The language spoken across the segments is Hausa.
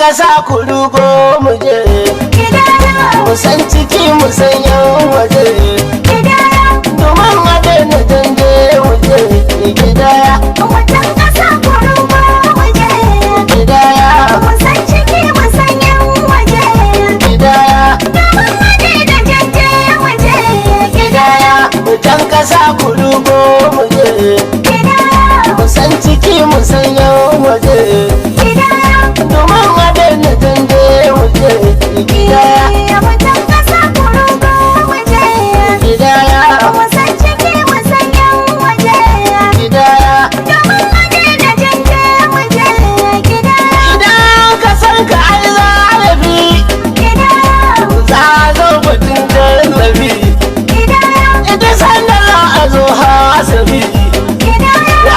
ƙasa ku rugo mu je mu san ciki mu san yan waje domin a daina dande mu je gidaya Wajen ƙasa ku rugo mu je gidaya mu san ciki mu san yan waje gidaya domin a daina dande mu je gidaya mutan ƙasa ku rugo mu je mu san ciki mu san yan waje domin a daina dande mu je gidaya Wajen ƙasa ku rugo mu je gidaya mu san ciki mu san yan waje gidaya domin a daina dande mu je idan ka san ka ai zarafi za a zo batun tallafi ita sanda za a zo hasabi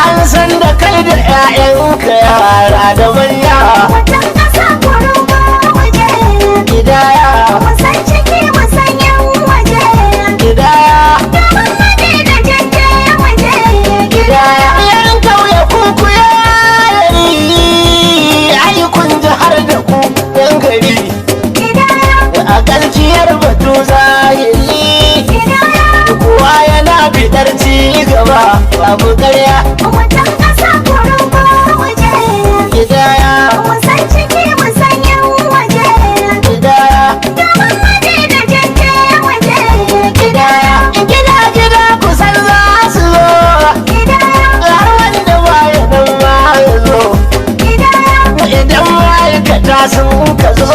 an san da kai da 'ya'yanka yara da manya Wajen ƙasa ku rugo mu je gidaya mu san ciki mu san yan waje gidaya domin a daina dande mu je gidaya yan kauye kuku yari ai kun ji har da ku yan gari a ƙarfiyar batu zahiri kowa yana bidar ci gaba babu ƙarya Wajen ƙasa ku rugo mu je gidaya mu san ciki mu san yan waje gidaya domin a daina dande mu je gidaya gida gida kusan za su zo har wanda baya nan ma ya zo idan ma'aikata sun ka zo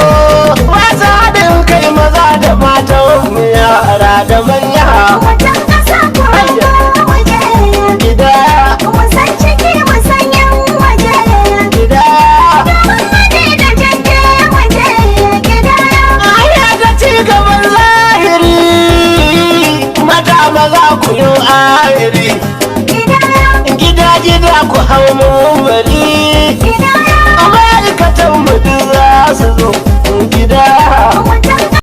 masu haɗin kai maza da matan yara da manya Wajen ƙasa ku rugo mu je gidaya mu san ciki mu san yan waje gidaya domin a daina dande mu je aya ga ci gaban zahiri mata maza ku yi ahiri gida gida ku hau